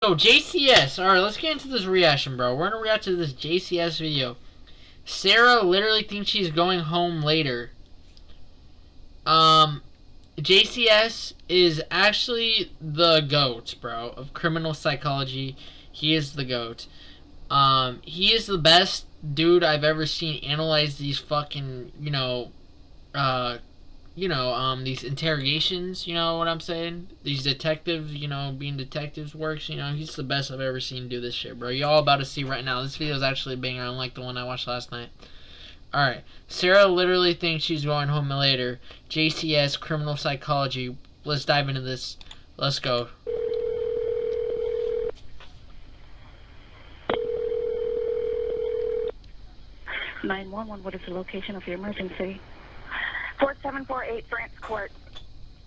Oh, JCS. Alright, let's get into this reaction, bro. We're gonna react to this JCS video. Sarah literally thinks she's going home later. JCS is actually the GOAT, bro, of criminal psychology. He is the GOAT. He is the best dude I've ever seen analyze these fucking, these interrogations, you know what I'm saying? These detectives, being detectives works, he's the best I've ever seen do this shit, bro. Y'all about to see right now. This video is actually a banger, unlike the one I watched last night. Alright, Sarah literally thinks she's going home later. JCS, criminal psychology. Let's dive into this. Let's go. What is the location of your emergency? 4748 France Court.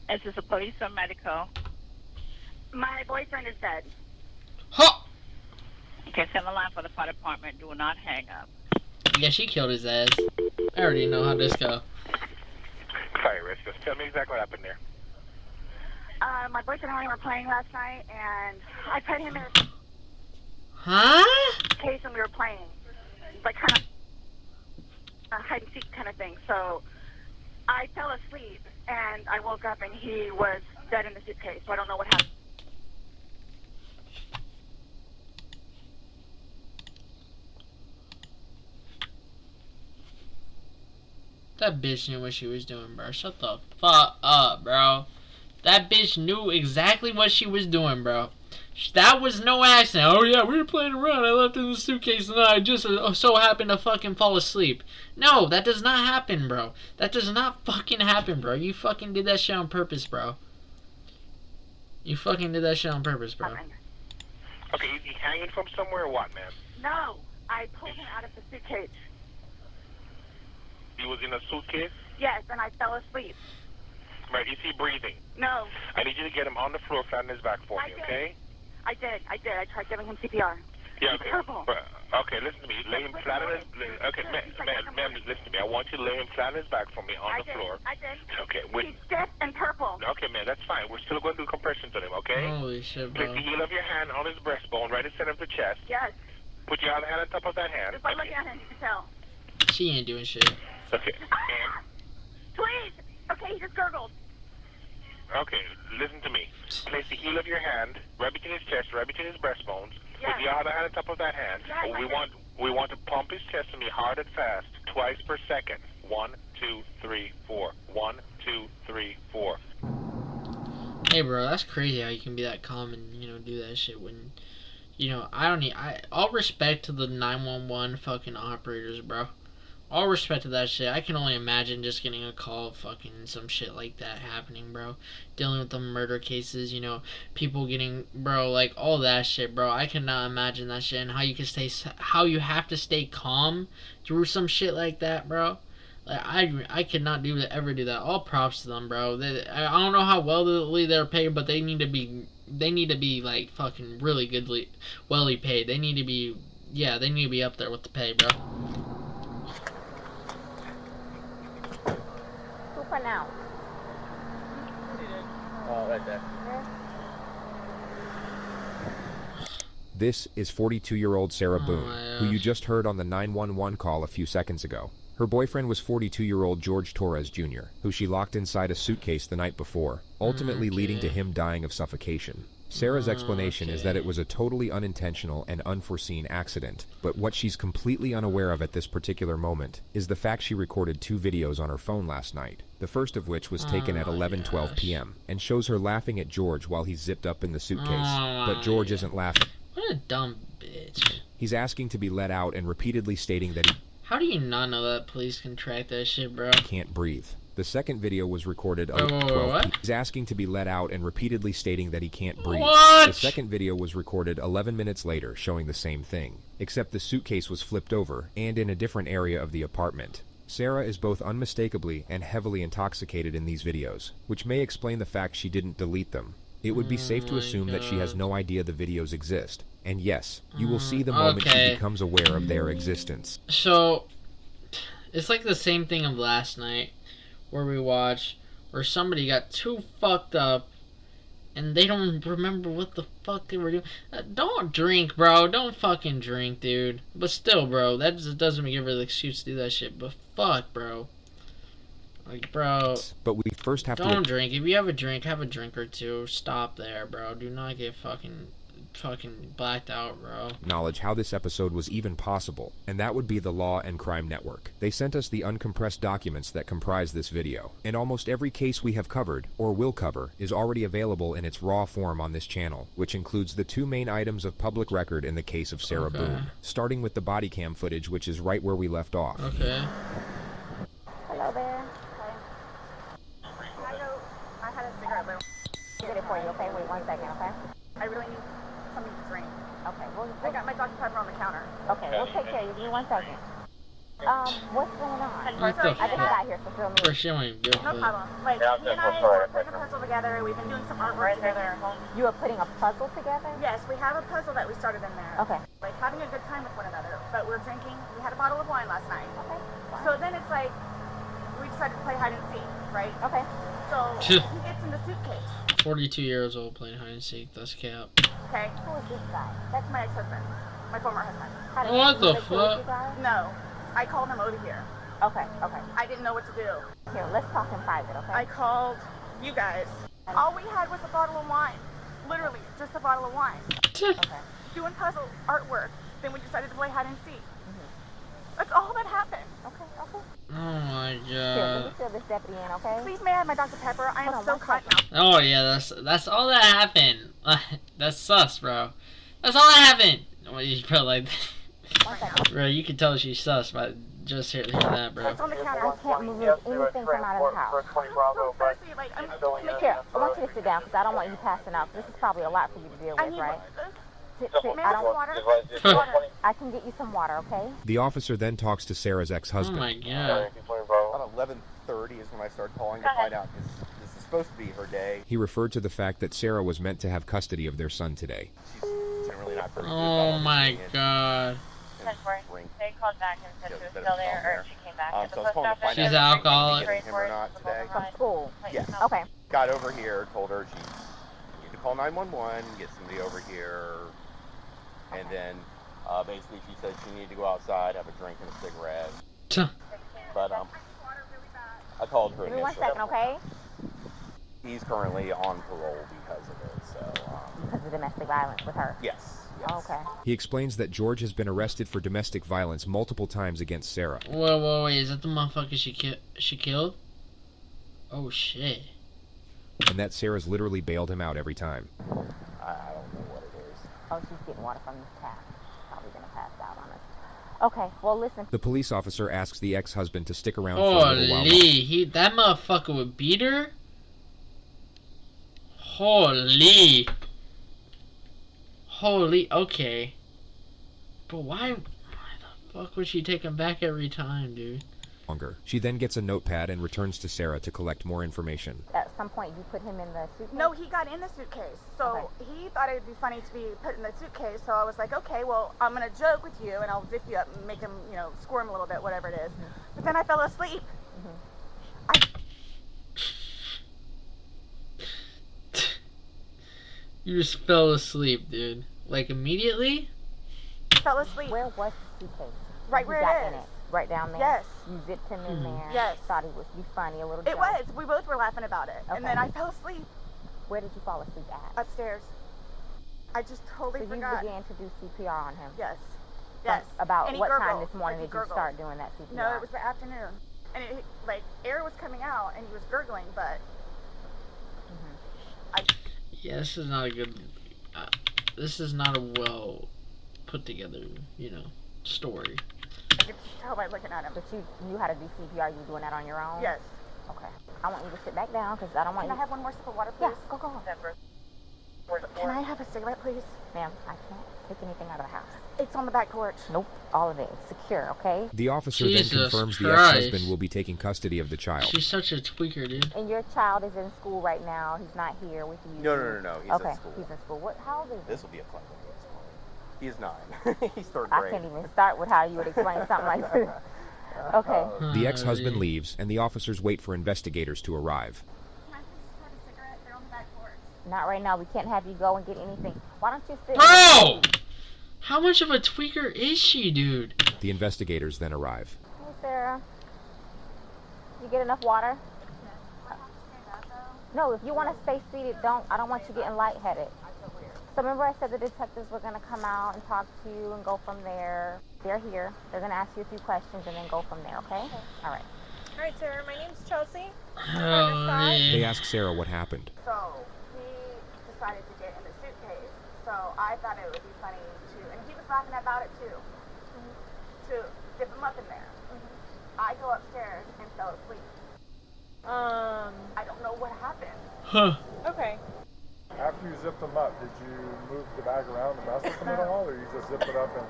Is this a police or medical? My boyfriend is dead. Huh! Okay, send the line for the fire department. Do not hang up. Yeah, she killed his ass. I already know how this go. Fire risk. Just tell me exactly what happened there. My boyfriend and I were playing last night, and I put him in Huh? a case and we were playing. Like kind of a hide and seek kind of thing. So I fell asleep, and I woke up, and he was dead in the suitcase. So I don't know what happened. That bitch knew what she was doing, bro. Shut the fuck up, bro. That bitch knew exactly what she was doing, bro. That was no accident. Oh, yeah, we were playing around. I left it in the suitcase, and I just so happened to fucking fall asleep. No, that does not happen, bro. That does not fucking happen, bro. You fucking did that shit on purpose, bro. You fucking did that shit on purpose, bro. Okay, is he hanging from somewhere or what, man? No, I pulled him out of the suitcase. He was in a suitcase? Yes, and I fell asleep. Right, is he breathing? No. I need you to get him on the floor, flat on his back for me, okay? I did. I tried giving him CPR. Yeah, He's okay. purple. Okay, listen to me. Lay him flat on his... Okay, ma'am, listen to me. I want you to lay him flat on his back for me on the floor. I did. Okay, He's stiff and purple. Okay, man, that's fine. We're still going to do compressions on him, okay? Holy shit, bro. Place the heel of your hand on his breastbone, right in the center of the chest. Yes. Put your other hand on top of that hand. Just by looking at him, you can tell. She ain't doing shit. Okay. Please! Okay, he just gurgled. Okay, listen to me. Place the heel of your hand right between his chest, right between his breastbones. Yes. Put your other hand on top of that hand. Yes, we want to pump his chest to me hard and fast, twice per second. 1, 2, 3, 4. 1, 2, 3, 4. Hey, bro, that's crazy how you can be that calm and, do that shit when, all respect to the 911 fucking operators, bro. All respect to that shit. I can only imagine just getting a call, fucking some shit like that happening, bro. Dealing with the murder cases, people getting, bro, like all that shit, bro. I cannot imagine that shit and how you have to stay calm through some shit like that, bro. Like I could not ever do that. All props to them, bro. I don't know how well they're paid, but they need to be like fucking really goodly, welly paid. They need to be up there with the pay, bro. For now. Oh, right there. This is 42-year-old Sarah Boone, who you just heard on the 911 call a few seconds ago. Her boyfriend was 42-year-old George Torres Jr., who she locked inside a suitcase the night before, ultimately leading to him dying of suffocation. Sarah's explanation is that it was a totally unintentional and unforeseen accident, but what she's completely unaware of at this particular moment is the fact she recorded 2 videos on her phone last night, the first of which was taken at 11:12 p.m., and shows her laughing at George while he's zipped up in the suitcase, but George isn't laughing. What a dumb bitch. He's asking to be let out and repeatedly stating that he How do you not know that police can track that shit, bro? Can't breathe. The second video was recorded at 12 p.m. He's asking to be let out and repeatedly stating that he can't breathe. What? The second video was recorded 11 minutes later, showing the same thing, except the suitcase was flipped over and in a different area of the apartment. Sarah is both unmistakably and heavily intoxicated in these videos, which may explain the fact she didn't delete them. It would be safe to assume that she has no idea the videos exist, and yes, you will see the moment she becomes aware of their existence. So, it's like the same thing of last night, where we watched, where somebody got too fucked up, and they don't remember what the fuck they were doing. Don't drink, bro. Don't fucking drink, dude. But still, bro, that just doesn't give her the excuse to do that shit. But fuck, bro. Like, bro. But we first have don't drink. If you have a drink or two. Stop there, bro. Do not get fucking blacked out, bro. Acknowledge how this episode was even possible, and that would be the Law and Crime Network. They sent us the uncompressed documents that comprise this video, and almost every case we have covered, or will cover, is already available in its raw form on this channel, which includes the 2 main items of public record in the case of Sarah Boone, starting with the body cam footage, which is right where we left off. Okay. Hello there. I had a cigarette, but I'll get it for you, okay? Wait 1 second, okay? I really need something to drink. Okay, well, I got my Dr. Pepper on the counter. Okay, we'll take care of you. Give me 1 second. What's going on? What the I just got here, so fill me in. For showing, No problem. Like, he and I were putting a puzzle together. We've been doing some artwork together. You are putting a puzzle together? Yes, we have a puzzle that we started in there. Okay. Like, having a good time with one another. But we're drinking. We had a bottle of wine last night. Okay. Fine. So then it's like, we decided to play hide and seek, right? Okay. So he gets in the suitcase. 42 years old playing hide and seek. That's cap. Okay. Who is this guy? That's my ex-husband. My former husband. How did What you the make sure fuck? with you guys? No. I called him over here. Okay, okay. I didn't know what to do. Here, let's talk in private, okay? I called you guys. All we had was a bottle of wine. Literally, just a bottle of wine. Okay. Doing puzzle artwork. Then we decided to play hide and seek. Mm-hmm. That's all that happened. Okay, okay. Oh my Here, let me god. fill this deputy in, okay? Please may I have my Dr. Pepper? I am Hold on, so one caught second. now. Oh yeah, that's all that happened. That's sus, bro. That's all that happened. Well, you bro, like, One second. bro, you can tell she's sus by just hear that, bro. It's on the counter. I can't remove anything from out of the house. I'm so thirsty. Like, I'm Here, I want you to sit down because I don't want you passing out. This is probably a lot for you to deal I with, need right? Sit. May I I have some don't. water? Water. I can get you some water, okay? The officer then talks to Sarah's Oh ex-husband. my god. About 11:30 is when I started calling to find out because this is supposed to be her day. He referred to the fact that Sarah was meant to have custody of their son today. She's generally not very good Oh about my understanding god. and drink. They called back and said she was still there, or she came back. So I was calling to find She's out if alcoholic. we can get him or not today. From school. Yes. Okay. Got over here, told her she needed to call 911, get somebody over here, and then basically she said she needed to go outside, have a drink and a cigarette. But I called her Give me 1 initially. second, okay? He's currently on parole because of it. So Because of domestic violence with her. yes. Okay. He explains that George has been arrested for domestic violence multiple times against Sarah. Whoa, wait, is that the motherfucker she killed? Oh shit. And that Sarah's literally bailed him out every time. I don't know what it is. Oh, she's getting water from this tap. Probably gonna pass out on us. Okay, well listen. The police officer asks the ex-husband to stick around for a little while. Holy, that motherfucker would beat her? Holy. Holy, okay. But why the fuck would she take him back every time, dude? Longer. She then gets a notepad and returns to Sarah to collect more information. At some point you put him in the suitcase? No, he got in the suitcase. So he thought it'd be funny to be put in the suitcase. So I was like, okay, well, I'm going to joke with you and I'll zip you up and make him, you know, squirm a little bit, whatever it is. But then I fell asleep. You just fell asleep, dude. Like immediately? Fell asleep. Where was the suitcase? Right You where got it in is. it. Right down there? Yes. You zipped him in there? Yes. Thought he would be funny, a little It joke. was. We both were laughing about it. Okay. And then I fell asleep Where did you fall asleep at? upstairs. I just totally So you forgot. began to do CPR on him? Yes. Yes. About And he what time gurgled. this morning Like, he did you gurgled. start doing that CPR? No, it was the afternoon. And it, like, air was coming out and he was gurgling, but Yeah, this is not a good. This is not a well put together, story. I could tell by looking at him. But you knew how to do CPR, you were doing that on your own? Yes. Okay. I want you to sit back down because I don't want Can I you... have one more sip of water, please? Yeah, go. Can I have a cigarette, please? Ma'am, I can't take anything out of the house. It's on the back porch. Nope, all of it. It's secure, okay? The officer Jesus then confirms the Christ. ex-husband will be taking custody of the child. She's such a tweaker, dude. And your child is in school right now. He's not here with you. No. He's okay, at school. he's in school. How old is he? This will be a fun one. He's 9. He's third I grade. can't even start with how you would explain something like this. Okay. The ex-husband leaves, and the officers wait for investigators to arrive. Can I please have a cigarette? They're on the back porch. Not right now. We can't have you go and get anything. Why don't you sit? Bro! How much of a tweaker is she, dude? The investigators then arrive. Hey, Sarah. You get enough water? No, if you want to stay seated, don't. I don't want you getting lightheaded. So remember I said the detectives were going to come out and talk to you and go from there. They're here. They're going to ask you a few questions and then go from there, okay? All right. All right, Sarah. My name's Chelsea. Oh, man. They ask Sarah what happened. So he decided to get in the suitcase. So I thought it would be funny to, and he was laughing about it too, to dip him up in there. I go upstairs and fell asleep. I don't know what happened. Huh. Okay. After you zipped them up, did you move the bag around and mess with them at all, or you just zipped it up and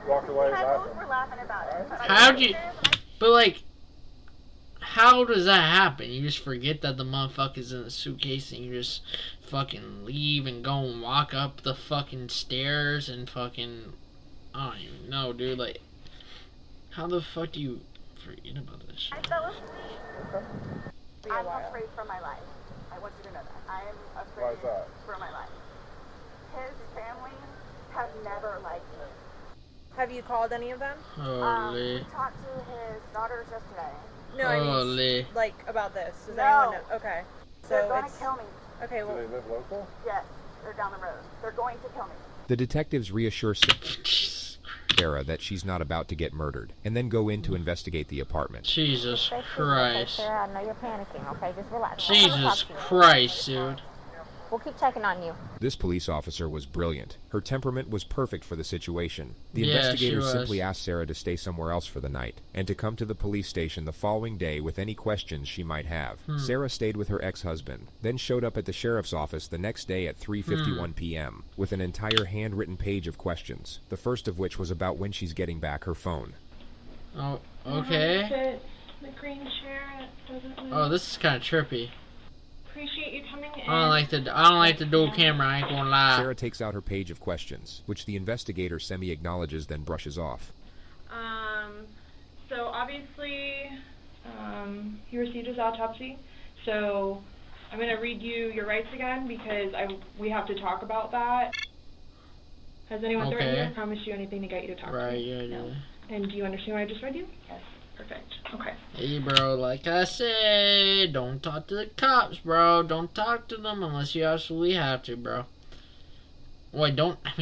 walked away I laughing? both were laughing about it. But How'd you... But, like... How does that happen? You just forget that the motherfucker's in the suitcase and you just fucking leave and go and walk up the fucking stairs and fucking... I don't even know, dude. Like... How the fuck do you forget about this shit? I fell asleep. I'm afraid for my life. I want you to know that. I am afraid Why is that? for my life. His family have never liked me. Have you called any of them? Holy... We talked to his daughters yesterday. No, I mean, Holy... like, about this. Does No. anyone know? Okay. They're So going it's... to kill me. Okay, Do well... they live local? Yes, they're down the road. They're going to kill me. The detectives reassure Sarah that she's not about to get murdered, and then go in to investigate the apartment. Jesus Stay seated, okay, Christ. Sarah? I know you're panicking, okay? Just relax. Jesus Christ, dude. We'll keep checking on you. This police officer was brilliant. Her temperament was perfect for the situation. The Yeah, investigators she was. simply asked Sarah to stay somewhere else for the night, and to come to the police station the following day with any questions she might have. Sarah stayed with her ex-husband, then showed up at the sheriff's office the next day at 3:51 p.m. with an entire handwritten page of questions, the first of which was about when she's getting back her phone. Oh, okay. The green chair doesn't move. Oh, this is kind of trippy. Appreciate you coming in. I don't like the dual camera. I ain't gonna lie. Sarah takes out her page of questions, which the investigator semi-acknowledges then brushes off. So obviously, he received his autopsy. So I'm gonna read you your rights again because we have to talk about that. Has anyone threatened you or promised you anything to get you to talk to Right, me? yeah, No. yeah. And do you understand what I just read you? Yes. Perfect. Okay. Hey, bro, like I said, don't talk to the cops, bro. Don't talk to them unless you absolutely have to, bro. Wait,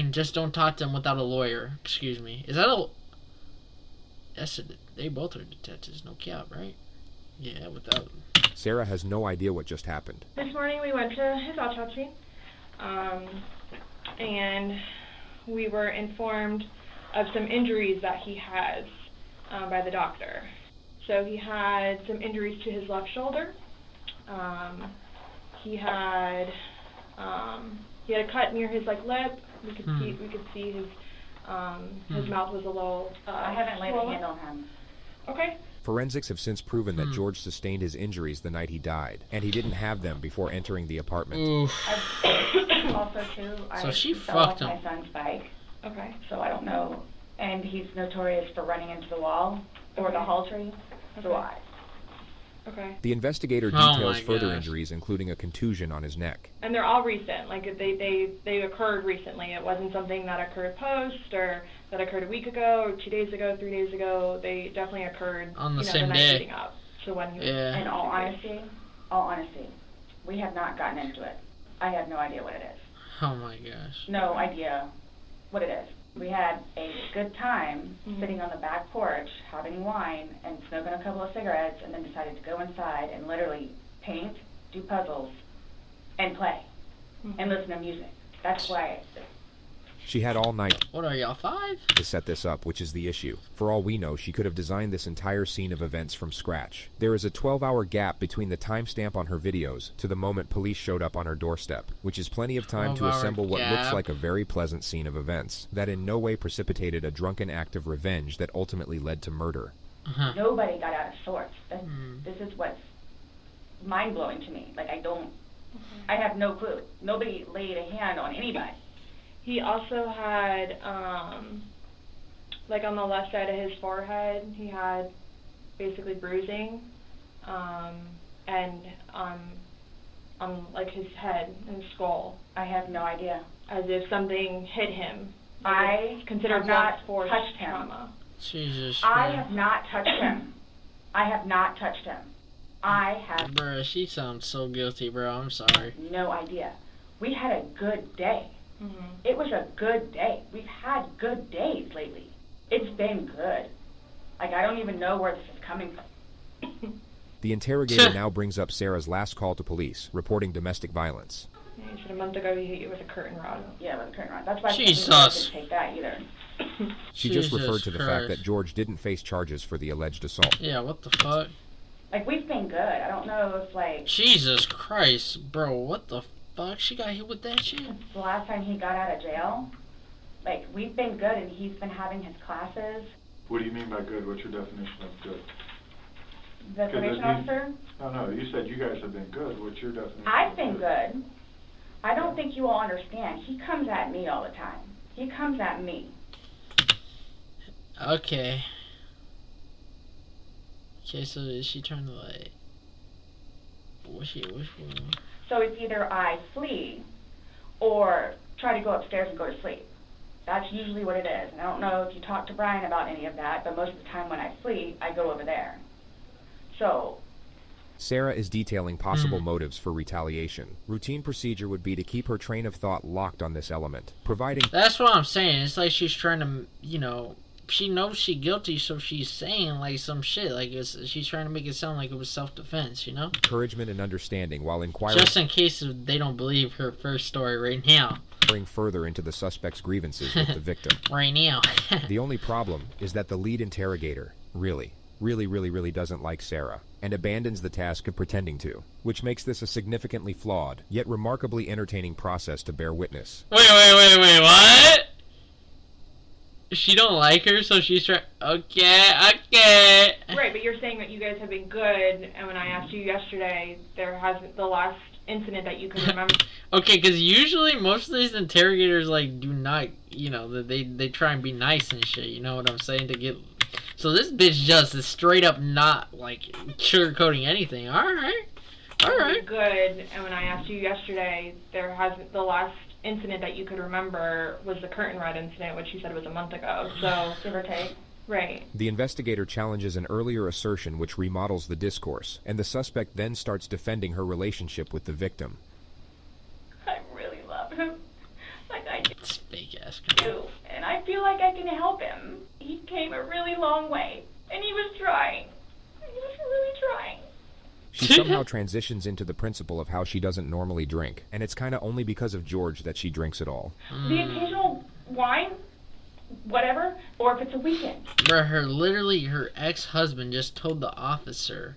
just don't talk to them without a lawyer. Excuse me. Is that a... They both are detectives, no cap, right? Yeah, without... Sarah has no idea what just happened. This morning we went to his autopsy, and we were informed of some injuries that he has by the doctor. So he had some injuries to his left shoulder. He had a cut near his lip. We could see his mouth was a little. I haven't laid a swollen. hand on him. Okay. Forensics have since proven that George sustained his injuries the night he died, and he didn't have them before entering the apartment. Oof. Also, too, So she fell fucked off him. my son's bike, Okay. so I don't know. And he's notorious for running into the wall or the hall tree. So Okay. Okay. The investigator Oh details my further gosh. injuries, including a contusion on his neck. And they're all recent. Like they occurred recently. It wasn't something that occurred post or that occurred a week ago or 2 days ago, 3 days ago. They definitely occurred On the the same night day. leading up to when he was Yeah. In all honesty, we have not gotten into it. I have no idea what it is. Oh my gosh. No idea what it is. We had a good time sitting on the back porch, having wine, and smoking a couple of cigarettes, and then decided to go inside and literally paint, do puzzles, and play, and listen to music. That's why She had all night What are y'all, 5? to set this up, which is the issue. For all we know, she could have designed this entire scene of events from scratch. There is a 12-hour gap between the timestamp on her videos to the moment police showed up on her doorstep, which is plenty of time to 12-hour assemble what looks gap. like a very pleasant scene of events that in no way precipitated a drunken act of revenge that ultimately led to murder. nobody got out of sorts. This is what's mind-blowing to me. Like, I have no clue. Nobody laid a hand on anybody. He also had, like on the left side of his forehead, he had basically bruising, and on like his head and skull. I have no idea. As if something hit him. I considered have not force touched him. trauma. Jesus. I have not touched him. I have not touched him. I have. Bruh, she sounds so guilty, bro. I'm sorry. No idea. We had a good day. Mm-hmm. It was a good day. We've had good days lately. It's been good. Like, I don't even know where this is coming from. The interrogator now brings up Sarah's last call to police, reporting domestic violence. Yeah, he said a month ago he hit you with a curtain rod. Yeah, with a curtain rod. That's why I Jesus. didn't take that either. She just Jesus referred to the fact Christ. that George didn't face charges for the alleged assault. Yeah, what the fuck? Like, we've been good. I don't know if, like... Jesus Christ, bro, what the fuck? She got hit with that shit? The last time he got out of jail, like, we've been good and he's been having his classes. What do you mean by good? What's your definition of good? The probation officer? No, you said you guys have been good. What's your definition? I've been good. I don't think you all understand. He comes at me all the time. He comes at me. Okay. Okay, so is she trying to like... What's she... So it's either I flee or try to go upstairs and go to sleep. That's usually what it is. And I don't know if you talked to Brian about any of that, but most of the time when I flee, I go over there. So... Sarah is detailing possible motives for retaliation. Routine procedure would be to keep her train of thought locked on this element, providing... That's what I'm saying. It's like she's trying to, you know... She knows she's guilty, so she's saying, like, some shit. Like, she's trying to make it sound like it was self-defense, you know? encouragement and understanding while inquiring... Just in case they don't believe her first story right now. further into the suspect's grievances with the victim. Right now. The only problem is that the lead interrogator really doesn't like Sarah, and abandons the task of pretending to, which makes this a significantly flawed, yet remarkably entertaining process to bear witness. Wait, what? She don't like her, so she's trying... Okay. Right, but you're saying that you guys have been good, and when I asked you yesterday, there hasn't... The last incident that you can remember... Okay, because usually most of these interrogators, like, do not... You know, they try and be nice and shit, you know what I'm saying? To get... So this bitch just is straight up not, like, sugarcoating anything. Alright. Good, and when I asked you yesterday, there hasn't... The last incident that you could remember was the curtain rod incident, which you said was a month ago, so... Give or take. Right. The investigator challenges an earlier assertion which remodels the discourse, and the suspect then starts defending her relationship with the victim. I really love him. Like I do. It's fake-ass. And I feel like I can help him. He came a really long way, and he was trying. He was really trying. She somehow transitions into the principle of how she doesn't normally drink, and it's kinda only because of George that she drinks at all. The occasional wine, whatever, or if it's a weekend. Bruh, her ex-husband just told the officer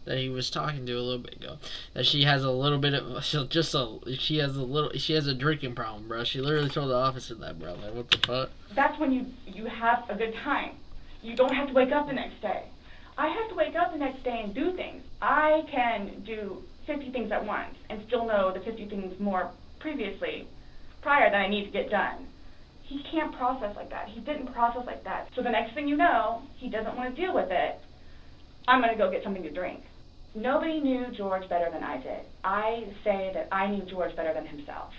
that he was talking to a little bit ago that she has a little bit of, she has a drinking problem, bro. She literally told the officer that, bro. Like, what the fuck? That's when you have a good time. You don't have to wake up the next day. I have to wake up the next day and do things. I can do 50 things at once and still know the 50 things more prior that I need to get done. He can't process like that. He didn't process like that. So the next thing you know, he doesn't want to deal with it. I'm going to go get something to drink. Nobody knew George better than I did. I say that I knew George better than himself.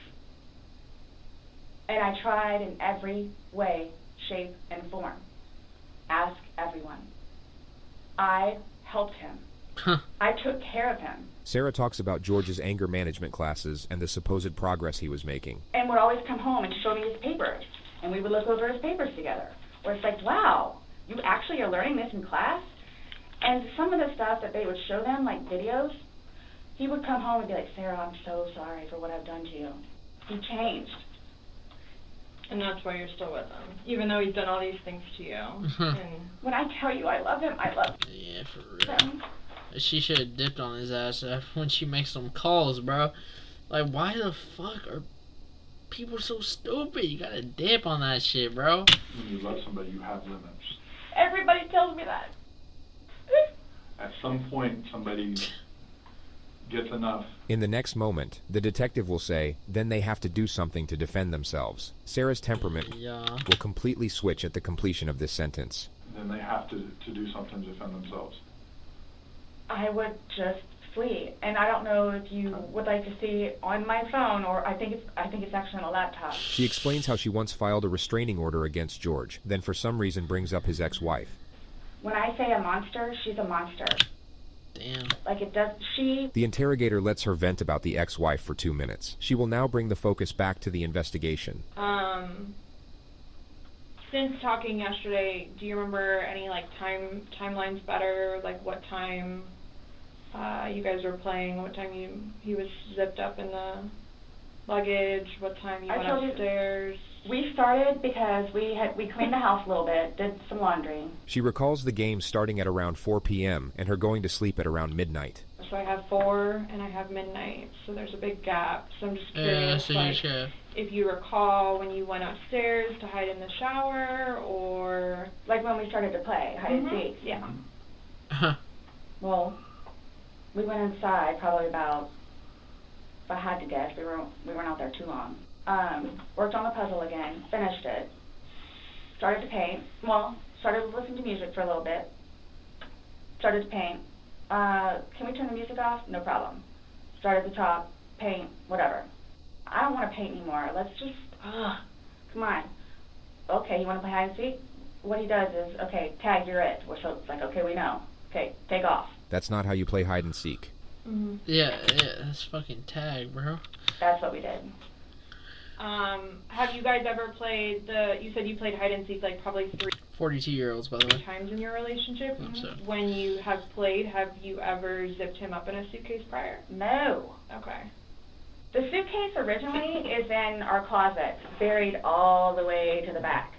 And I tried in every way, shape, and form. Ask everyone. I helped him. I took care of him. Sarah talks about George's anger management classes and the supposed progress he was making. And would always come home and show me his papers. And we would look over his papers together. Where it's like, wow, you actually are learning this in class? And some of the stuff that they would show them, like videos, he would come home and be like, Sarah, I'm so sorry for what I've done to you. He changed. And that's why you're still with him, even though he's done all these things to you. And when I tell you I love him, I love him. Yeah, for real. She should have dipped on his ass when she makes some calls, bro. Like, why the fuck are people so stupid? You gotta dip on that shit, bro. When you love somebody, you have limits. Everybody tells me that. At some point, somebody gets enough. In the next moment, the detective will say, then they have to do something to defend themselves. Sarah's temperament will completely switch at the completion of this sentence. Then they have to do something to defend themselves. I would just sleep. And I don't know if you would like to see on my phone, or I think it's actually on a laptop. She explains how she once filed a restraining order against George, then for some reason brings up his ex-wife. When I say a monster, she's a monster. Damn. Like The interrogator lets her vent about the ex-wife for 2 minutes. She will now bring the focus back to the investigation. Since talking yesterday, do you remember any like timelines better? Like what time you guys were playing? What time he was zipped up in the luggage? What time you went upstairs? We started because we cleaned the house a little bit, did some laundry. She recalls the game starting at around 4 p.m. and her going to sleep at around midnight. So I have 4 and I have midnight, so there's a big gap. So I'm just curious, if you recall when you went upstairs to hide in the shower, or like when we started to play hide and seek. Yeah. Well, we went inside probably about, if I had to guess, we weren't out there too long. Worked on the puzzle again, finished it, started to paint. Well, started listening to music for a little bit, started to paint. Can we turn the music off? No problem. Start at the top, paint, whatever. I don't want to paint anymore. Let's just, come on. Okay, you want to play hide and seek? What he does is, okay, tag, you're it. So it's like, okay, we know. Okay, take off. That's not how you play hide and seek. Mm-hmm. Yeah, that's fucking tag, bro. That's what we did. Have you guys ever played you said you played hide and seek like probably 42-year-olds, by the way. times in your relationship? So. When you have played, have you ever zipped him up in a suitcase prior? No. Okay. The suitcase originally is in our closet, buried all the way to the back.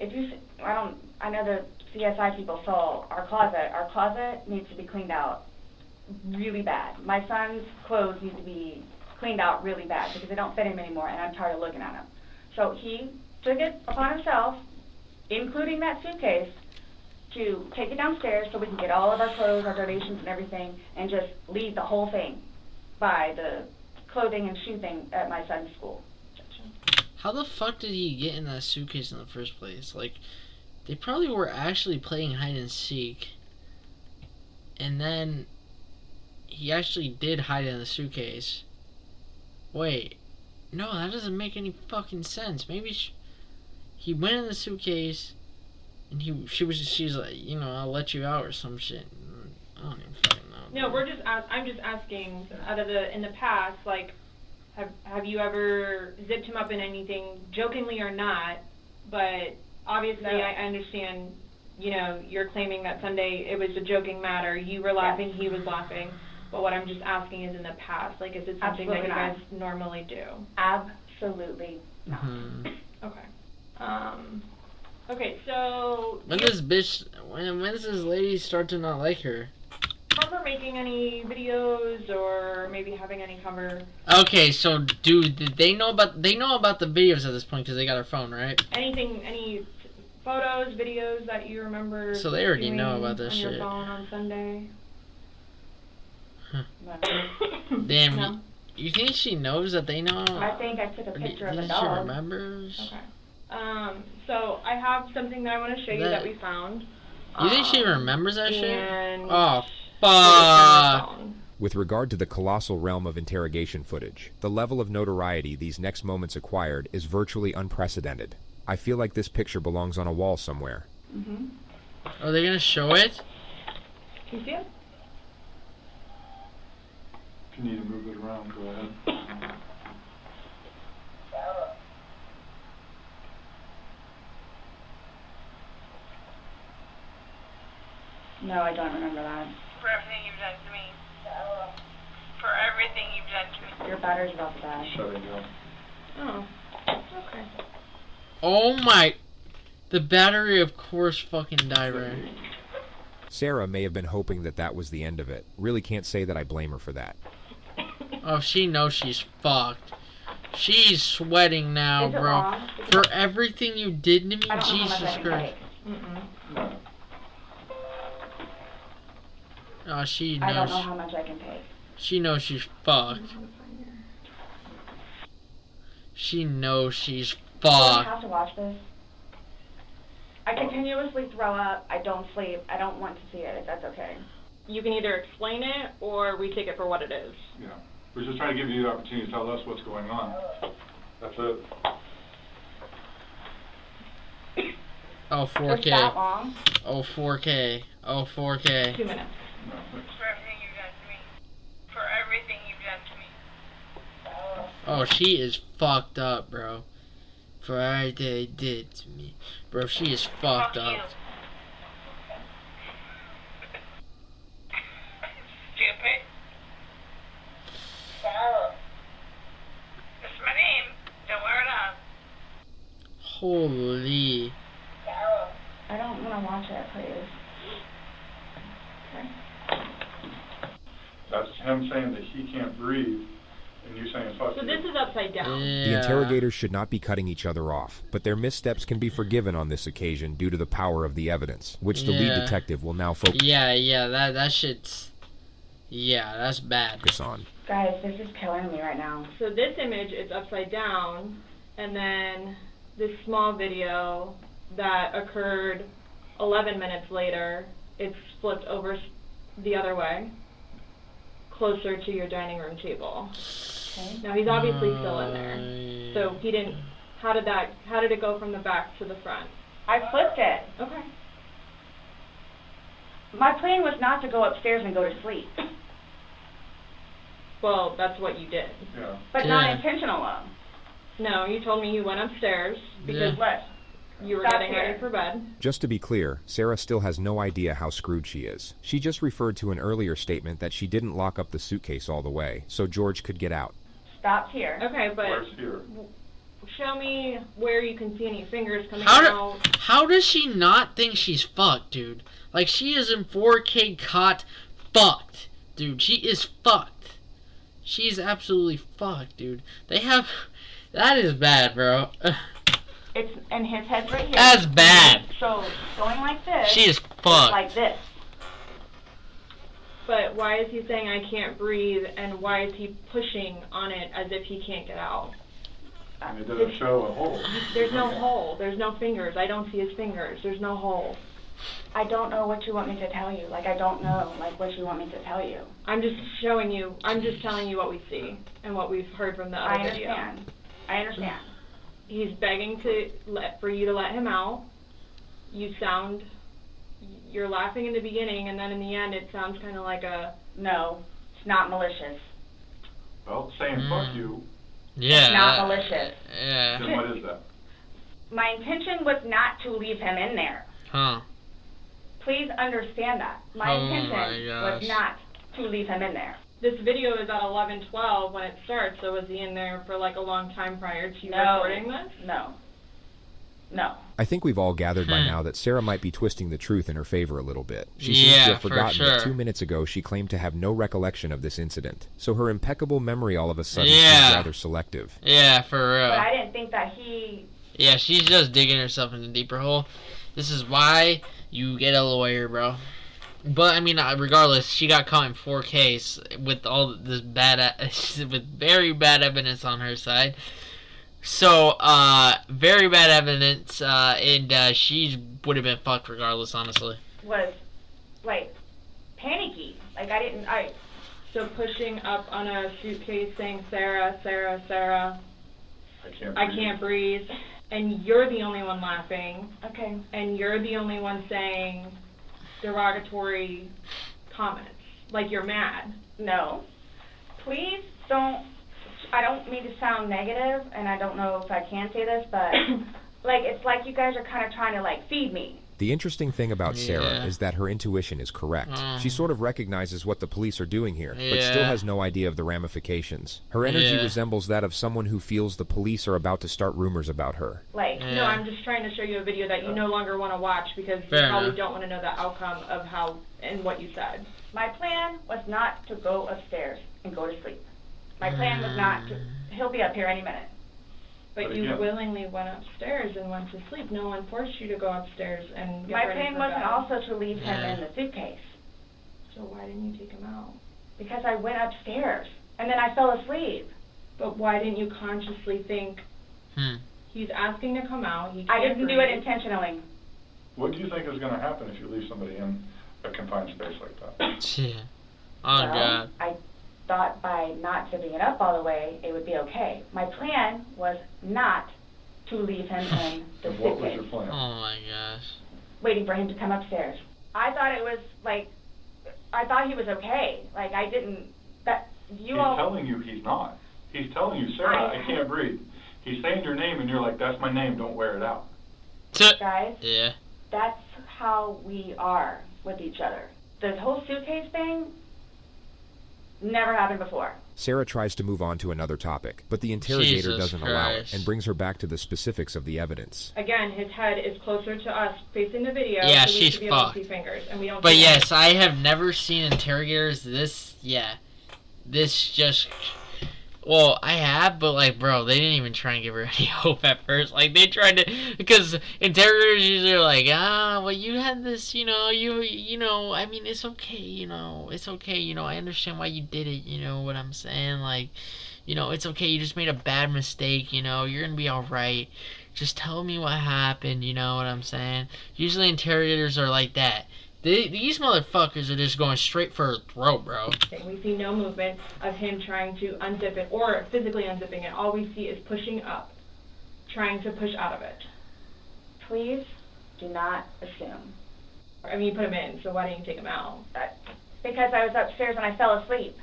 I know the CSI people saw our closet. Our closet needs to be cleaned out really bad. My son's clothes need to be cleaned out really bad because they don't fit him anymore, and I'm tired of looking at them. So he took it upon himself, including that suitcase, to take it downstairs so we can get all of our clothes, our donations and everything, and just leave the whole thing by the clothing and shoe thing at my son's school. How the fuck did he get in that suitcase in the first place? Like, they probably were actually playing hide and seek, and then he actually did hide in the suitcase. Wait, no, that doesn't make any fucking sense. Maybe he went in the suitcase, and she's like, you know, I'll let you out or some shit. I don't even fucking know. No, I'm just asking, in the past, like, have you ever zipped him up in anything, jokingly or not, but obviously no. I understand, you know, you're claiming that Sunday it was a joking matter, you were laughing, he was laughing, but what I'm just asking is in the past, like, is it something that you guys normally do? Absolutely not. Mm-hmm. Okay. Okay, so... When does this lady start to not like her? Remember making any videos or maybe having any cover? Okay, so did they know about the videos at this point because they got her phone, right? Any photos, videos that you remember? So they already know about this shit. On your phone on Sunday. Huh. Damn. No? You think she knows that they know? I think I took a picture of the dog. She remembers. Okay. So I have something that I want to show you that we found. You think she remembers that shit? Oh. With regard to the colossal realm of interrogation footage, the level of notoriety these next moments acquired is virtually unprecedented. I feel like this picture belongs on a wall somewhere. Mm-hmm. Are they gonna show it? Can you see it? If you need to move it around, go ahead. No, I don't remember that. For everything you've done to me. For everything you've done to me. Your battery's about to die. Shut it down. Oh. Okay. Oh my... The battery, of course, fucking died, right? Sarah may have been hoping that was the end of it. Really can't say that I blame her for that. Oh, she knows she's fucked. She's sweating now, bro. For everything you did to me, Jesus Christ. Oh, she knows. I don't know how much I can take. She knows she's fucked. She knows she's fucked. I have to watch this. I continuously throw up. I don't sleep. I don't want to see it, if that's okay. you can either explain it or we take it for what it is. Yeah. We're just trying to give you the opportunity to tell us what's going on. That's it. Oh, 4K. Was that long? Oh, 4K. Oh, 4K. 2 minutes. For everything you've done to me. For everything you've done to me. Oh, she is fucked up, bro. For everything they did to me. Bro, she is fucked up. Stupid. That's my name. Don't wear it up. Holy. I don't want to watch it, please. That's him saying that he can't breathe, and you saying fuck So you. this is upside down. The interrogators should not be cutting each other off, but their missteps can be forgiven on this occasion due to the power of the evidence, which the lead detective will now focus that shit's... Yeah, that's bad. on. Guys, this is killing me right now. So this image is upside down, and then this small video that occurred 11 minutes later, it's flipped over the other way, closer to your dining room table. Okay. Now he's obviously still in there. So he didn't, how did it go from the back to the front? I flipped it. Okay. My plan was not to go upstairs and go to sleep. Well, that's what you did. Yeah. But not intentional though. No, you told me you went upstairs because you were getting ready for bed. Just to be clear, Sarah still has no idea how screwed she is. She just referred to an earlier statement that she didn't lock up the suitcase all the way, so George could get out. Stopped here. Okay, but Where's here? show me where you can see any fingers coming out. How does she not think she's fucked, dude? Like, she is in 4K caught fucked. Dude, she is fucked. She's absolutely fucked, dude. They have... That is bad, bro. It's and his head's right here. That's bad. So going like this. She is fucked. Like this. But why is he saying I can't breathe, and why is he pushing on it as if he can't get out? And it doesn't show a hole. There's no hole. There's no fingers. I don't see his fingers. There's no hole. I don't know what you want me to tell you. Like, I don't know, like, what you want me to tell you. I'm just showing you. I'm just telling you what we see and what we've heard from the other video. I understand. He's begging for you to let him out. You're laughing in the beginning, and then in the end, it sounds kind of like a... No, it's not malicious. Well, saying fuck you. Yeah. It's not malicious. Yeah. Then what is that? My intention was not to leave him in there. Huh. Please understand that. My intention was not to leave him in there. This video is at 11:12 when it starts, so was he in there for like a long time prior to you recording this? No. No. I think we've all gathered by now that Sarah might be twisting the truth in her favor a little bit. She seems to have forgotten that 2 minutes ago she claimed to have no recollection of this incident. So her impeccable memory all of a sudden seems rather selective. Yeah, for real. But I didn't think that he... Yeah, she's just digging herself in a deeper hole. This is why you get a lawyer, bro. But, I mean, regardless, she got caught in 4Ks with all this with very bad evidence on her side. So, very bad evidence, and she would have been fucked regardless, honestly. Was, like, panicky. Like, So pushing up on a suitcase saying, Sarah, Sarah, Sarah, I can't breathe. And you're the only one laughing. Okay. And you're the only one saying derogatory comments. Like you're mad. No. Please don't... I don't mean to sound negative, and I don't know if I can say this, but, like, it's like you guys are kind of trying to, like, feed me. The interesting thing about Sarah is that her intuition is correct. She sort of recognizes what the police are doing here, but still has no idea of the ramifications. Her energy resembles that of someone who feels the police are about to start rumors about her. Like, no, I'm just trying to show you a video that you no longer want to watch because you probably don't want to know the outcome of how and what you said. My plan was not to go upstairs and go to sleep. My plan was not to... He'll be up here any minute. But you willingly went upstairs and went to sleep. No one forced you to go upstairs and get My ready plan for wasn't bed. also to leave him in the suitcase. So why didn't you take him out? Because I went upstairs, and then I fell asleep. But why didn't you consciously think, he's asking to come out, he I can't didn't do it intentionally. What do you think is going to happen if you leave somebody in a confined space like that. Yeah. Oh, Well, God. I thought by not zipping it up all the way, it would be okay. My plan was not to leave him in the And what was suitcase, your plan? Oh, my gosh. waiting for him to come upstairs. I thought it was, like, I thought he was okay. Like, I didn't, that, you He's all... telling you he's not. He's telling you, Sarah, I can't breathe. He's saying your name, and you're like, that's my name, don't wear it out. Guys, Yeah. that's how we are with each other. This whole suitcase thing never happened before. Sarah tries to move on to another topic, but the interrogator Jesus doesn't allow it Christ. and brings her back to the specifics of the evidence. Again, his head is closer to us facing the video. Yeah, so we she's should be able to fucked. see fingers, and we don't But see yes, I have never seen interrogators this, this just, well, I have, but like, bro, they didn't even try and give her any hope at first. Like, they tried to, because interrogators usually are like, well, you had this, you know, I mean, it's okay, it's okay, I understand why you did it, you know what I'm saying, like, it's okay, you just made a bad mistake, you're gonna be alright, just tell me what happened, you know what I'm saying. Usually interrogators are like that. These motherfuckers are just going straight for her throat, bro. We see no movement of him trying to unzip it or physically unzipping it. All we see is pushing up, trying to push out of it. Please do not assume. I mean, you put him in, so why didn't you take him out? Because I was upstairs and I fell asleep.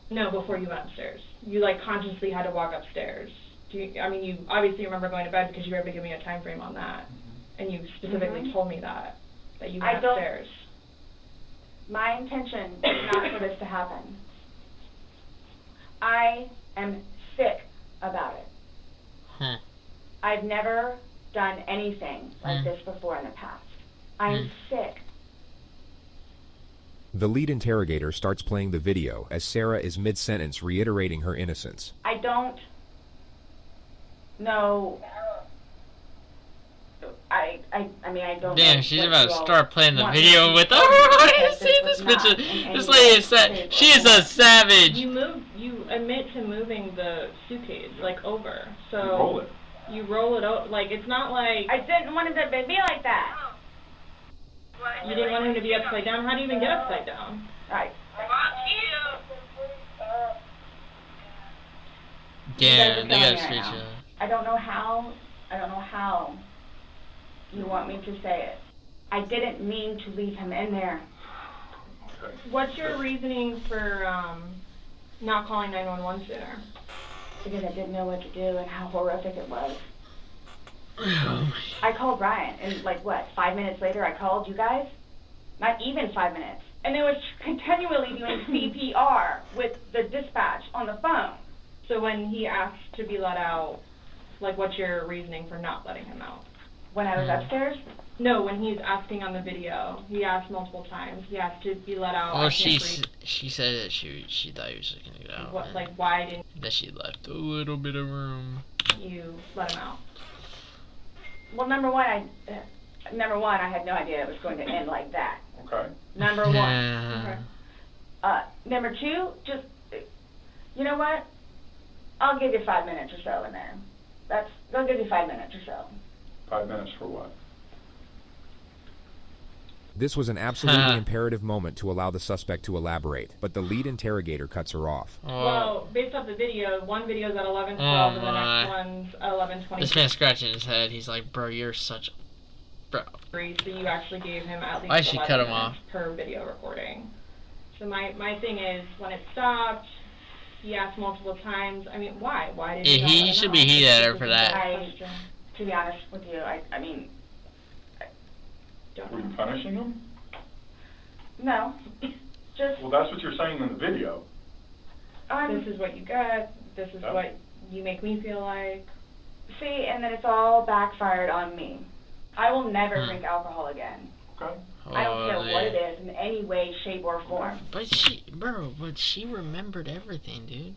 No, before you went upstairs. You, like, consciously had to walk upstairs. You obviously remember going to bed because you were able to give me a time frame on that. And you specifically told me that you went upstairs. My intention is not for this to happen. I am sick about it. I've never done anything like this before in the past. I'm sick. The lead interrogator starts playing the video as Sarah is mid-sentence reiterating her innocence. I don't know. I don't Damn, know she's what about you to all start playing the want video me with to her. do I because see this this was not bitch. in This any lady way is sad. shape, She or is a form. savage. You admit to moving the suitcase, like, over. So You roll it. You roll it over. Like, it's not like... I didn't want it to be like that. You didn't want him to be upside down? How do you even get upside down? Right. Yeah, You they guys are got telling straight me right shot. now. I don't know how you want me to say it. I didn't mean to leave him in there. What's your reasoning for not calling 911 sooner? Because I didn't know what to do and how horrific it was. I called Brian, and 5 minutes later I called you guys? Not even 5 minutes. And it was continually doing CPR with the dispatch on the phone. So when he asked to be let out, what's your reasoning for not letting him out? When I was upstairs? No, when he's asking on the video. He asked multiple times. He asked to be let out. Well, she said that she thought he was just gonna get out. Why didn't that she left a little bit of room. You let him out? Well, number one, I had no idea it was going to end like that. Okay. Number one. Yeah. Okay. Number two, just, you know what? I'll give you 5 minutes or so in there. They'll give you 5 minutes or so. 5 minutes for what? This was an absolutely imperative moment to allow the suspect to elaborate, but the lead interrogator cuts her off. Well, based off the video, one video's at 11:12 and the next one's at 11:20. This man's scratching his head. He's like, bro, you're such a... Bro. So you actually gave him at least I should cut him 11 off. minutes per video recording. So my thing is, when it stopped, he asked multiple times. I mean, why? Why did Yeah, he should be heated at her for that. To be honest with you, I mean... Were you punishing him? No. Just... Well, that's what you're saying in the video. This is what you got. This is what you make me feel like. See, and then it's all backfired on me. I will never drink alcohol again. Okay. I don't care what it is in any way, shape, or form. But she remembered everything, dude.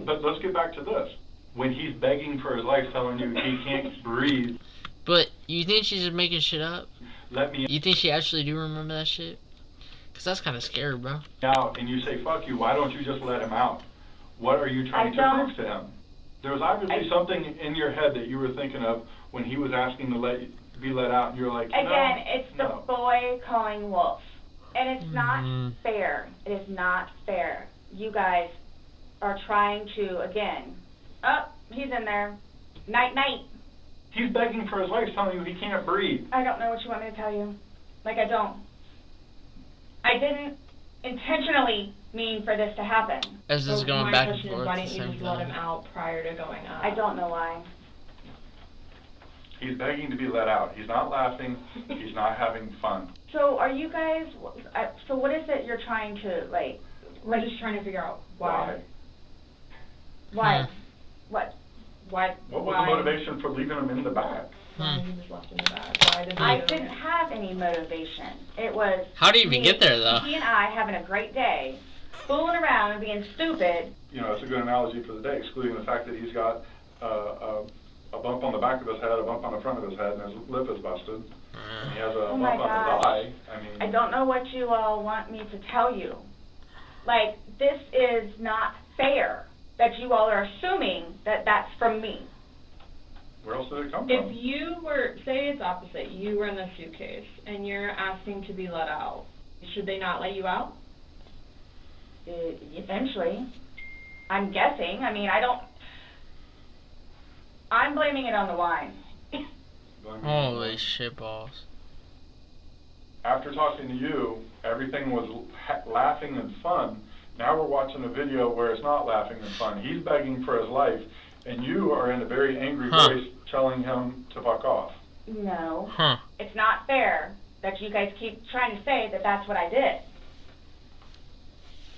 But let's get back to this. When he's begging for his life, telling you he can't breathe. But you think she's just making shit up? You think she actually do remember that shit? Because that's kind of scary, bro. Out and you say, fuck you, why don't you just let him out? What are you trying to prove to him? There was obviously something in your head that you were thinking of when he was asking to let to be let out, and you're like, again, it's the no. boy calling wolf. And it's not fair. It is not fair. You guys are trying to, again, oh, he's in there. Night, night. He's begging for his life, telling you he can't breathe. I don't know what you want me to tell you. Like, I don't. I didn't intentionally mean for this to happen. Is this going back and forth? Why didn't you just let him out prior to going up? I don't know why. He's begging to be let out. He's not laughing. He's not having fun. So are you guys, so what is it you're trying to, like... We're just trying to figure out why. Why? What? Why? What was the motivation for leaving him in the bag? Why he was left in the bag? Why did I didn't have any motivation. It was... How do you even get there, though? He and I having a great day, fooling around and being stupid. You know, it's a good analogy for the day, excluding the fact that he's got a bump on the back of his head, a bump on the front of his head, and his lip is busted. And he has a bump on his eye. I don't know what you all want me to tell you. Like, this is not fair that you all are assuming that that's from me. Where else did it come from? If you were, say it's opposite, you were in the suitcase and you're asking to be let out, should they not let you out? Eventually. I'm guessing. I mean, I'm blaming it on the wine. Holy shit balls. After talking to you, everything was laughing and fun. Now we're watching a video where it's not laughing and fun. He's begging for his life, and you are in a very angry voice telling him to fuck off. No. It's not fair that you guys keep trying to say that that's what I did.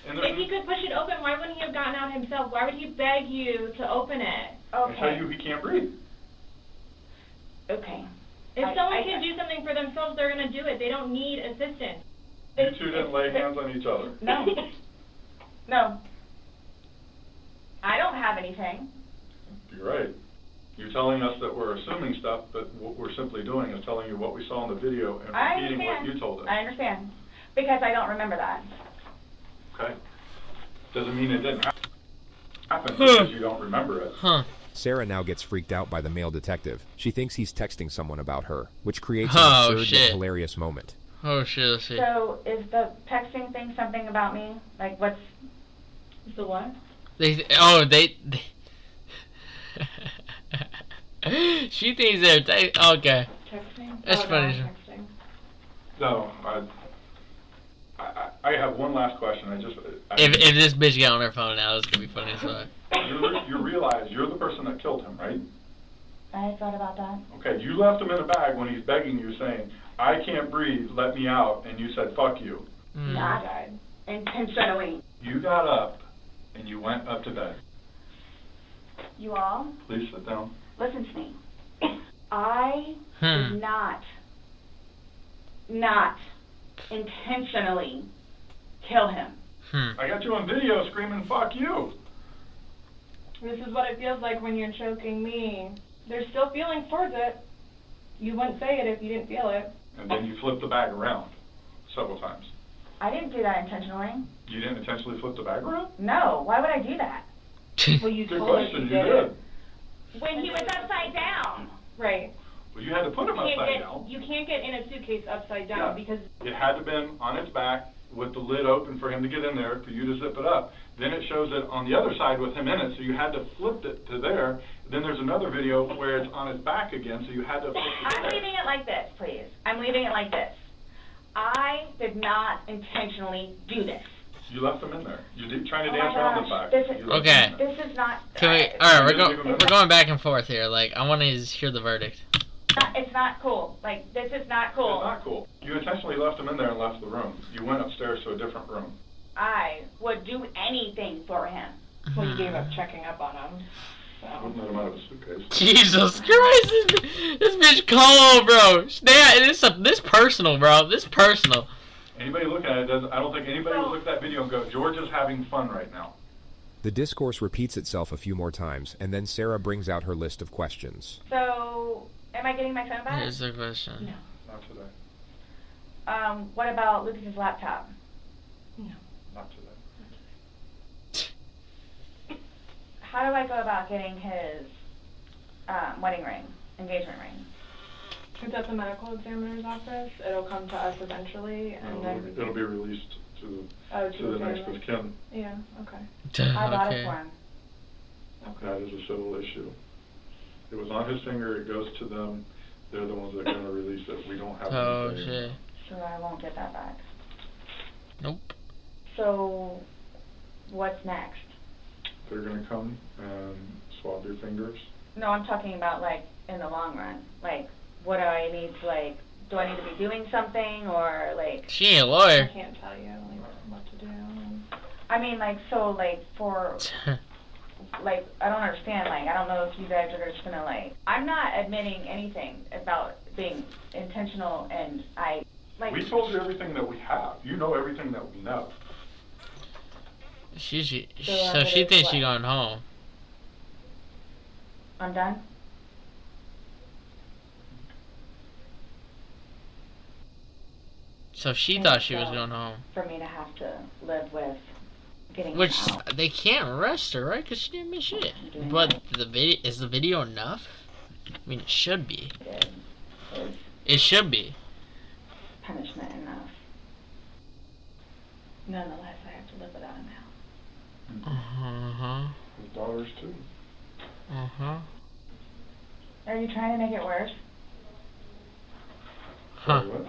If he could push it open, why wouldn't he have gotten out himself? Why would he beg you to open it? Okay. And tell you he can't breathe. Okay. If someone can do something for themselves, they're going to do it. They don't need assistance. You two didn't lay hands on each other. No. No. I don't have anything. You're right. You're telling us that we're assuming stuff, but what we're simply doing is telling you what we saw in the video and repeating what you told us. I understand. Because I don't remember that. Okay. Doesn't mean it didn't happen because you don't remember it. Sarah now gets freaked out by the male detective. She thinks he's texting someone about her, which creates an absurd yet hilarious moment. Oh shit, let's see. So, is the texting thing something about me? Like, what's... The what? They she thinks they're okay. Texting? That's funny. Texting. No, I have one last question. If this bitch got on her phone now, it's gonna be funny as fuck. You realize you're the person that killed him, right? I thought about that. Okay, you left him in a bag when he's begging you, saying, "I can't breathe, let me out," and you said, "Fuck you." Not intentionally. You got up and you went up to bed. You all? Please sit down. Listen to me. I did not intentionally kill him. I got you on video screaming, "Fuck you." This is what it feels like when you're choking me. There's still feelings towards it. You wouldn't say it if you didn't feel it. And then you flipped the bag around several times. I didn't do that intentionally. You didn't intentionally flip the bag around? No. Why would I do that? Well, you Good told us question, you you did. When he was upside down. Right. Well, you had to put him upside down. You can't get in a suitcase upside down because... It had to have been on its back with the lid open for him to get in there, for you to zip it up. Then it shows it on the other side with him in it, so you had to flip it to there. Then there's another video where it's on its back again, so you had to flip it to I'm there. leaving it like this, please. I'm leaving it like this. I did not intentionally do this. You left him in there. You're trying to Oh dance my around the gosh, fact. Okay. This is not... Can we? All right, we're going back and forth here. Like, I want to hear the verdict. It's not cool. Like, this is not cool. It's not cool. You intentionally left him in there and left the room. You went upstairs to a different room. I would do anything for him. Well, you gave up checking up on him. I wouldn't let him out of a suitcase. Jesus Christ, this bitch cold, bro. This personal, bro. This personal. Anybody looking at it doesn't. I don't think anybody would look at that video and go, "George is having fun right now." The discourse repeats itself a few more times, and then Sarah brings out her list of questions. So, am I getting my phone back? Here's the question. No. Not today. What about Lucas's laptop? No. Not today. How do I go about getting his wedding ring, engagement ring? It's at the medical examiner's office. It'll come to us eventually, and then It'll be released to oh, the next of kin. Yeah. Okay. I got it for him. Okay. That is a civil issue. It was on his finger. It goes to them. They're the ones that are going to release it. We don't have Oh anything. shit. So I won't get that back. Nope. So, what's next? They're going to come and swab your fingers. No, I'm talking about, like, in the long run. Like, what do I need to, like, do I need to be doing something, or, like... She ain't a lawyer. I can't tell you, like, what to do. I mean, like, so, like, for... like, I don't understand, like, I don't know if you guys are just gonna, like... I'm not admitting anything about being intentional, and I, like... We told you everything that we have. You know everything that we know. So she thinks she's going home. I'm done? So she thought she was going home. For me to have to live with getting Which him out. they can't arrest her, right? Because she didn't miss shit. But is the video enough? I mean, it should be. It should be. Punishment enough. Nonetheless, I have to live without him now. Uh-huh. His daughters, too. Uh-huh. Are you trying to make it worse? Huh. What?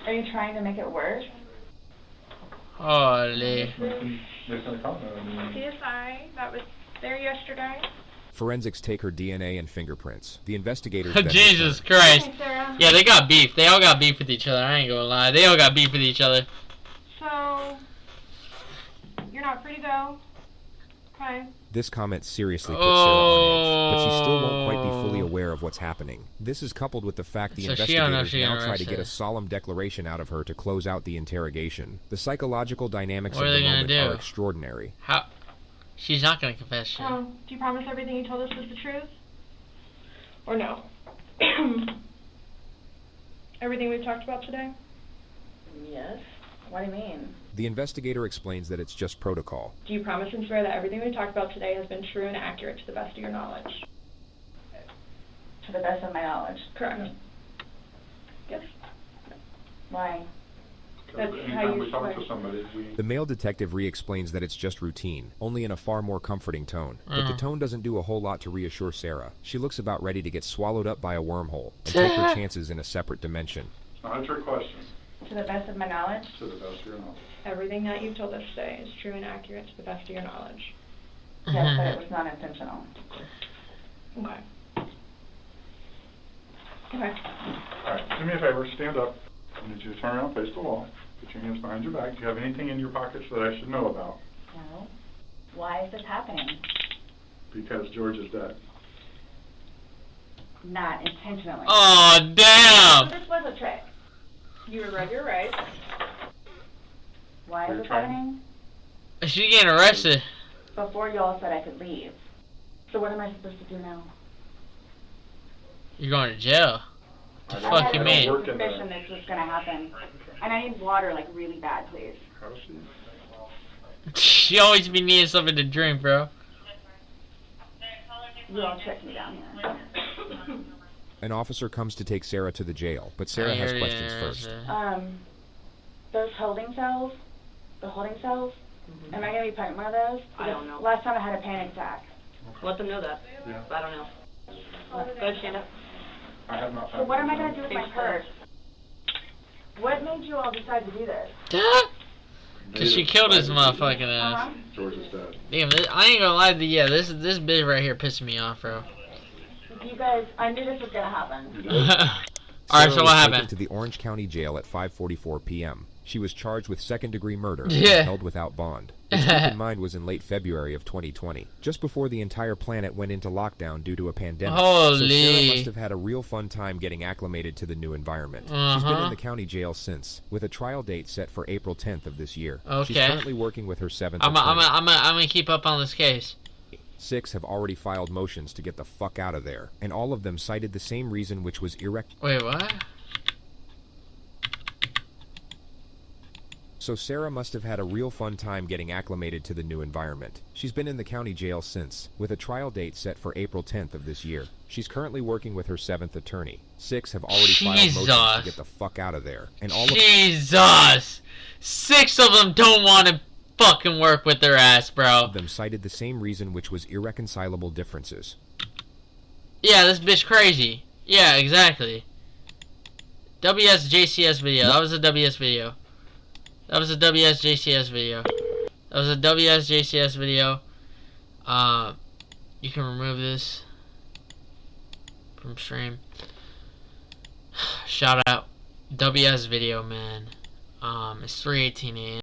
Are you trying to make it worse? Holy. CSI, that was there yesterday. Forensics take her DNA and fingerprints. The investigators. Jesus Christ. Okay, Sarah. Yeah, they got beef. They all got beef with each other. I ain't gonna lie. They all got beef with each other. So, you're not free to go. Okay. This comment seriously puts Sarah on edge, but she still won't quite be fully aware of what's happening. This is coupled with the fact the investigators now try to get a solemn declaration out of her to close out the interrogation. The psychological dynamics of the moment are extraordinary. How? She's not gonna confess shit. Do you promise everything you told us was the truth? Or no? Everything we've talked about today? Yes. What do you mean? The investigator explains that it's just protocol. Do you promise and swear that everything we've talked about today has been true and accurate to the best of your knowledge? To the best of my knowledge. Correct. Yes. Why? That's how Anytime you we talk swear. to somebody, The male detective re-explains that it's just routine, only in a far more comforting tone. But the tone doesn't do a whole lot to reassure Sarah. She looks about ready to get swallowed up by a wormhole and take her chances in a separate dimension. It's not a trick question. To the best of my knowledge? To the best of your knowledge. Everything that you've told us today is true and accurate to the best of your knowledge. Yes, but it was not intentional. Okay. Okay. Alright, do me a favor, stand up. I need you to turn around, face the wall. Put your hands behind your back. Do you have anything in your pockets that I should know about? No. Why is this happening? Because George is dead. Not intentionally. Oh, damn! So this was a trick. You were right, you're right. Why is this happening? She's getting arrested. Before y'all said I could leave. So what am I supposed to do now? You're going to jail. The fuck you mean? I had a suspicion this was gonna happen. And I need water, like, really bad, please. She always be needing something to drink, bro. You all check me down here. An officer comes to take Sarah to the jail, but Sarah has questions first. Those holding cells, the holding cells, am I gonna be put in one of those? I don't know. Last time I had a panic attack. Let them know that. Yeah. I don't know. Go ahead, stand up. I have not. So what am I gonna do with my purse? What made you all decide to do this? Cause she killed his motherfucking ass. George is dead. Damn, I ain't gonna lie to you. Yeah, this bitch right here pissing me off, bro. You guys, I knew this was gonna happen. Alright, so what Taken happened? to the Orange County Jail at 5:44 p.m. She was charged with second-degree murder and Yeah. held without bond. Which, keep in mind, was in late February of 2020, just before the entire planet went into lockdown due to a pandemic. So Sarah Holy. must have had a real fun time getting acclimated to the new environment. She's been in the county jail since, with a trial date set for April 10th of this year. She's Okay. currently working with her 7th I'm attorney. gonna keep up on this case. 6 have already filed motions to get the fuck out of there, and all of them cited the same reason, which was Wait, what? So So Sarah must have had a real fun time getting acclimated to the new environment. She's been in the county jail since, with a trial date set for April 10th of this year. She's currently working with her 7th attorney. 6 have already filed motions to get the fuck out of there. And all Jesus! 6 of them don't want to fucking work with their ass, bro. Of them cited the same reason, which was irreconcilable differences. Yeah, this bitch crazy. Yeah, exactly. JCS video. That was a JCS video. You can remove this from stream. Shout out WS video, man. It's 3:18 a.m.